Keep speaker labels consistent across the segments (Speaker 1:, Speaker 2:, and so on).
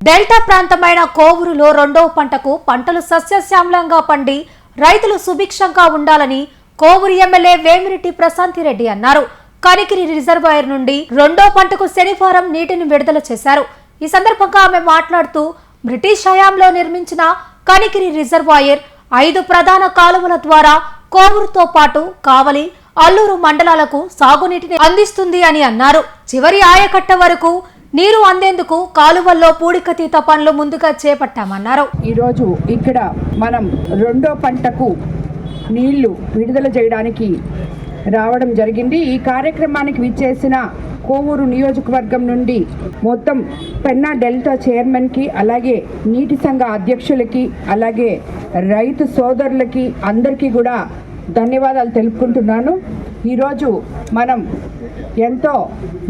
Speaker 1: Delta ప్రాంతమైన కోవూరులో రెండవ పంటకు పంటలు సస్యశ్యామలంగా పండి రైతులు సుభిక్షంగా ఉండాలని కోవూరు ఎమ్మెల్యే వేమిరెడ్డి ప్రశాంతిరెడ్డి అన్నారు. కనిగిరి రిజర్వాయర్ నుండి రెండో పంటకు శనివారం నీటిని విడుదల చేశారు. ఈ సందర్భంగా ఆమె మాట్లాడుతూ బ్రిటిష్ హయాంలో నిర్మించిన కనిగిరి రిజర్వాయర్ 5 ప్రధాన కాలువల ద్వారా కోవూరుతో పాటు కావలి, అల్లూరు మండలాలకు సాగునీటిని అందిస్తుంది అని అన్నారు. చివరి ఆయకట్ట వరకు నీరు అందేందుకు కాలువల్లో పూడికతీత పనులు ముందుగా చేపట్టామన్నారు.
Speaker 2: ఈరోజు ఇక్కడ మనం రెండో పంటకు నీళ్లు విడుదల చేయడానికి రావడం జరిగింది. ఈ కార్యక్రమానికి విచ్చేసిన కోవూరు నియోజకవర్గం నుండి మొత్తం పెన్నా డెల్టా చైర్మన్కి, అలాగే నీటి సంఘ అధ్యక్షులకి, అలాగే రైతు సోదరులకి అందరికీ కూడా ధన్యవాదాలు తెలుపుకుంటున్నాను. ఈరోజు మనం ఎంతో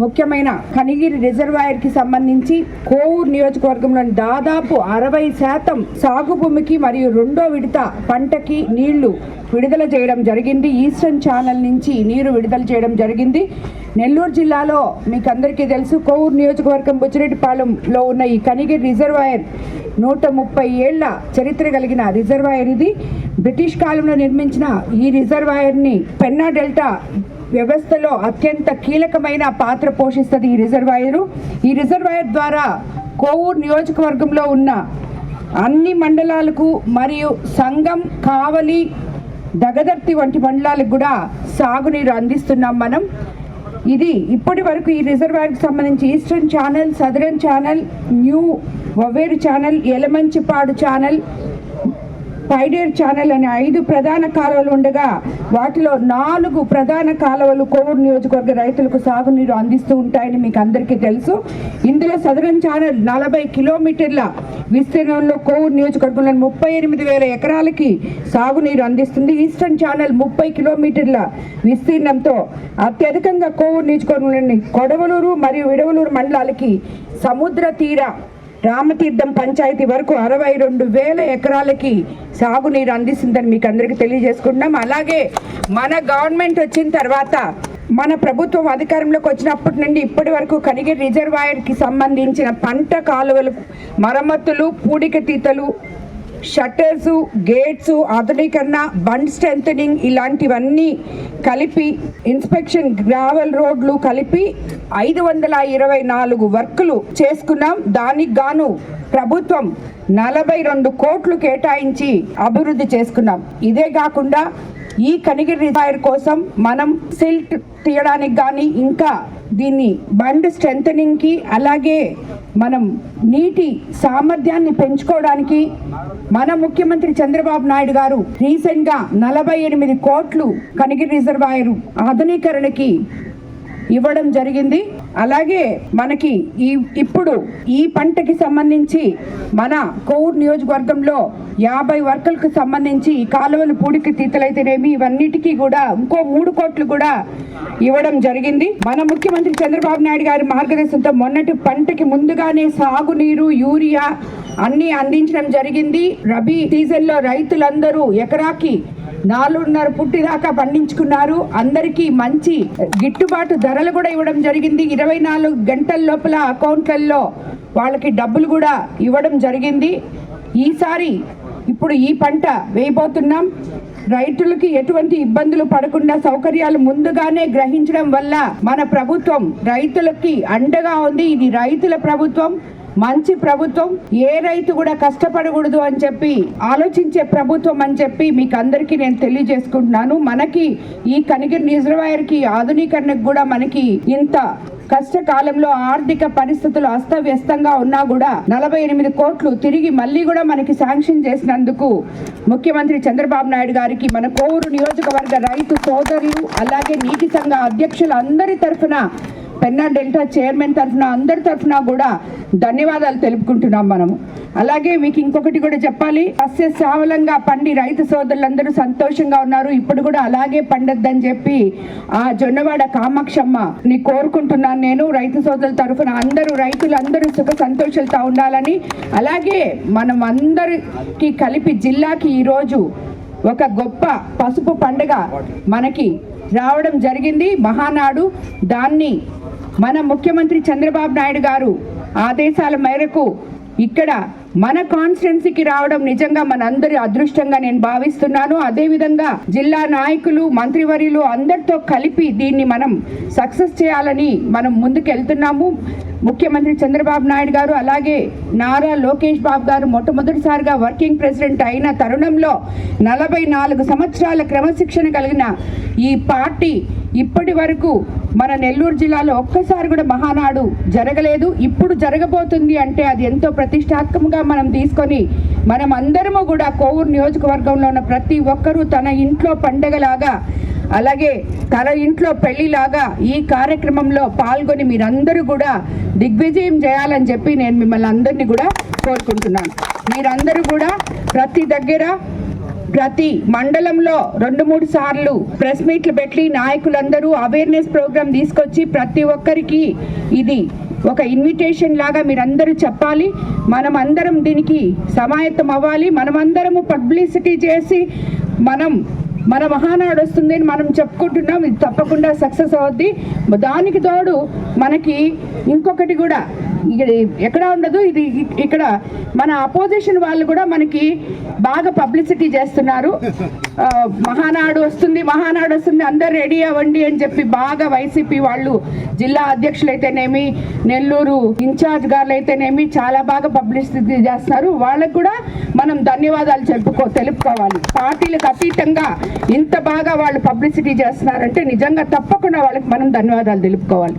Speaker 2: ముఖ్యమైన కనిగిరి రిజర్వాయర్కి సంబంధించి కోవూరు నియోజకవర్గంలోని దాదాపు 60% సాగు భూమికి మరియు రెండో విడత పంటకి నీళ్లు విడుదల చేయడం జరిగింది. ఈస్టర్న్ ఛానల్ నుంచి నీరు విడుదల చేయడం జరిగింది. నెల్లూరు జిల్లాలో మీకు అందరికీ తెలుసు, కోవూరు నియోజకవర్గం బుచ్చిరెడ్డిపాలెంలో ఉన్న ఈ కనిగిరి రిజర్వాయర్ 130 ఏళ్ల చరిత్ర కలిగిన రిజర్వాయర్ ఇది. బ్రిటిష్ కాలంలో నిర్మించిన ఈ రిజర్వాయర్ని పెన్నా డెల్టా వ్యవస్థలో అత్యంత కీలకమైన పాత్ర పోషిస్తుంది ఈ రిజర్వాయరు. ఈ రిజర్వాయర్ ద్వారా కోవూరు నియోజకవర్గంలో ఉన్న అన్ని మండలాలకు మరియు సంగం, కావలి, దగదర్తి వంటి మండలాలకు కూడా సాగునీరు అందిస్తున్నాం మనం. ఇది ఇప్పటి వరకు ఈ రిజర్వాయర్కి సంబంధించి eastern channel, southern channel, new Vaveru channel, Elamanchipadu channel, Paider channel అనే 5 ప్రధాన కాలువలు ఉండగా వాటిలో 4 ప్రధాన కాలువలు కోవూరు నియోజకవర్గ రైతులకు సాగునీరు అందిస్తూ ఉంటాయని మీకు అందరికీ తెలుసు. ఇందులో సదరన్ ఛానల్ 40 కిలోమీటర్ల విస్తీర్ణంలో కోవూరు నియోజకవర్గంలో 38,000 ఎకరాలకి సాగునీరు అందిస్తుంది. ఈస్టర్న్ ఛానల్ 30 కిలోమీటర్ల విస్తీర్ణంతో అత్యధికంగా కోవూరు నియోజకవర్గంలోని కొడవలూరు మరియు విడవలూరు మండలాలకి సముద్ర తీర రామతీర్థం పంచాయతీ వరకు 62,000 ఎకరాలకి సాగునీరు అందిస్తుందని మీకు అందరికీ తెలియజేసుకుంటున్నాం. అలాగే మన గవర్నమెంట్ వచ్చిన తర్వాత, మన ప్రభుత్వం అధికారంలోకి వచ్చినప్పటి నుండి ఇప్పటి వరకు కనిగిరి రిజర్వాయర్కి సంబంధించిన పంట కాలువలు మరమ్మతులు, పూడికతీతలు, షట్టర్స్, గేట్స్ ఆధునీకరణ, బండ్ స్ట్రెంథనింగ్ ఇలాంటివన్నీ కలిపి, ఇన్స్పెక్షన్, గ్రావెల్ రోడ్లు కలిపి 524 వర్కులు చేసుకున్నాం. దానికి గాను ప్రభుత్వం 42 కోట్లు కేటాయించి అభివృద్ధి చేసుకున్నాం. ఇదే కాకుండా ఈ కనిగిరి రిజర్వాయర్ కోసం మనం సిల్ట్ తీయడానికి కానీ, ఇంకా దీన్ని బండ్ స్ట్రెంథనింగ్కి, అలాగే మనం నీటి సామర్థ్యాన్ని పెంచుకోవడానికి మన ముఖ్యమంత్రి చంద్రబాబు నాయుడు గారు రీసెంట్గా 48 కోట్లు కనిగిరి రిజర్వాయర్ ఆధునీకరణకి ఇవ్వడం జరిగింది. అలాగే మనకి ఇప్పుడు ఈ పంటకి సంబంధించి మన కోవూరు నియోజకవర్గంలో 50 వర్కులకు సంబంధించి కాలువలు, పూడికి తీతలైతేనేమి ఇవన్నిటికీ కూడా ఇంకో 3 కోట్లు కూడా ఇవ్వడం జరిగింది. మన ముఖ్యమంత్రి చంద్రబాబు నాయుడు గారి మార్గదర్శనంతో మొన్నటి పంటకి ముందుగానే సాగునీరు, యూరియా అన్ని అందించడం జరిగింది. రబీ సీజన్లో రైతులందరూ ఎకరాకి 4.5 పుట్టి దాకా పండించుకున్నారు. అందరికీ మంచి గిట్టుబాటు ధరలు కూడా ఇవ్వడం జరిగింది. 24 గంటల లోపల అకౌంట్లలో వాళ్ళకి డబ్బులు కూడా ఇవ్వడం జరిగింది. ఈసారి ఇప్పుడు ఈ పంట వేయబోతున్నాం. రైతులకి ఎటువంటి ఇబ్బందులు పడకుండా సౌకర్యాలు ముందుగానే గ్రహించడం వల్ల మన ప్రభుత్వం రైతులకి అండగా ఉంది. ఇది రైతుల ప్రభుత్వం, మంచి ప్రభుత్వం. ఏ రైతు కూడా కష్టపడకూడదు అని చెప్పి ఆలోచించే ప్రభుత్వం అని చెప్పి మీకు అందరికీ నేను తెలియజేసుకుంటున్నాను. మనకి ఈ కనిగిరి రిజర్వాయర్కి ఆధునీకరణకు కూడా మనకి ఇంత కష్టకాలంలో ఆర్థిక పరిస్థితులు అస్తవ్యస్తంగా ఉన్నా కూడా 48 కోట్లు తిరిగి మళ్ళీ కూడా మనకి శాంక్షన్ చేసినందుకు ముఖ్యమంత్రి చంద్రబాబు నాయుడు గారికి, మన కోవూరు నియోజకవర్గ రైతు సోదరులు, అలాగే నీటి సంఘ అధ్యక్షులు అందరి తరఫున, పెన్నా డెల్టా చైర్మన్ తరఫున, అందరి తరఫున కూడా ధన్యవాదాలు తెలుపుకుంటున్నాం మనము. అలాగే మీకు ఇంకొకటి కూడా చెప్పాలి, సస్యశ్యామలంగా పండి రైతు సోదరులందరూ సంతోషంగా ఉన్నారు. ఇప్పుడు కూడా అలాగే పండొద్దని చెప్పి ఆ జొన్నవాడ కామాక్షమ్మని కోరుకుంటున్నాను నేను. రైతు సోదరుల తరఫున అందరూ రైతులందరూ సుఖ సంతోషాలతో ఉండాలని, అలాగే మనం అందరికీ కలిపి జిల్లాకి ఈరోజు ఒక గొప్ప పసుపు పండుగ మనకి రావడం జరిగింది, మహానాడు. దాన్ని మన ముఖ్యమంత్రి చంద్రబాబు నాయుడు గారు ఆదేశాల మేరకు ఇక్కడ మన కాన్స్టిట్యున్సీకి రావడం నిజంగా మనందరి అదృష్టంగా నేను భావిస్తున్నాను. అదేవిధంగా జిల్లా నాయకులు, మంత్రివర్యులు అందరితో కలిపి దీన్ని మనం సక్సెస్ చేయాలని మనం ముందుకెళ్తున్నాము. ముఖ్యమంత్రి చంద్రబాబు నాయుడు గారు అలాగే నారా లోకేష్ బాబు గారు మొట్టమొదటిసారిగా వర్కింగ్ ప్రెసిడెంట్ అయిన తరుణంలో 44 సంవత్సరాల క్రమశిక్షణ కలిగిన ఈ పార్టీ ఇప్పటి వరకు మన నెల్లూరు జిల్లాలో ఒక్కసారి కూడా మహానాడు జరగలేదు. ఇప్పుడు జరగబోతుంది అంటే అది ఎంతో ప్రతిష్టాత్మకంగా మనం తీసుకొని మనం అందరము కూడా కోవూరు నియోజకవర్గంలో ఉన్న ప్రతి ఒక్కరూ తన ఇంట్లో పండగలాగా అలాగే తన ఇంట్లో పెళ్లిలాగా ఈ కార్యక్రమంలో పాల్గొని మీరందరూ కూడా దిగ్విజయం చేయాలని చెప్పి నేను మిమ్మల్ని అందరినీ కూడా కోరుకుంటున్నాను. మీరందరూ కూడా ప్రతి దగ్గర ప్రతి మండలంలో 2-3 సార్లు ప్రెస్ మీట్లు పెట్టి నాయకులందరూ అవేర్నెస్ ప్రోగ్రామ్ తీసుకొచ్చి ప్రతి ఒక్కరికి ఇది ఒక ఇన్విటేషన్ లాగా మీరందరూ చెప్పాలి. మనం అందరం దీనికి సమాయత్తం అవ్వాలి. మనమందరము పబ్లిసిటీ చేసి మన మహానాడు వస్తుందని మనం చెప్పుకుంటున్నాం. ఇది తప్పకుండా సక్సెస్ అవుద్ది. దానికి తోడు మనకి ఇంకొకటి కూడా ఎక్కడ ఉండదు, ఇది ఇక్కడ మన అపోజిషన్ వాళ్ళు కూడా మనకి బాగా పబ్లిసిటీ చేస్తున్నారు. మహానాడు వస్తుంది అందరు రెడీ అవ్వండి అని చెప్పి బాగా వైసీపీ వాళ్ళు జిల్లా అధ్యక్షులు అయితేనేమి, నెల్లూరు ఇన్ఛార్జ్ గారులు అయితేనేమి చాలా బాగా పబ్లిసిటీ చేస్తున్నారు. వాళ్ళకు కూడా మనం ధన్యవాదాలు తెలుపుకోవాలి. పార్టీలకు అతీతంగా ఇంత బాగా వాళ్ళు పబ్లిసిటీ చేస్తున్నారంటే నిజంగా తప్పకుండా వాళ్ళకి మనం ధన్యవాదాలు తెలుపుకోవాలి.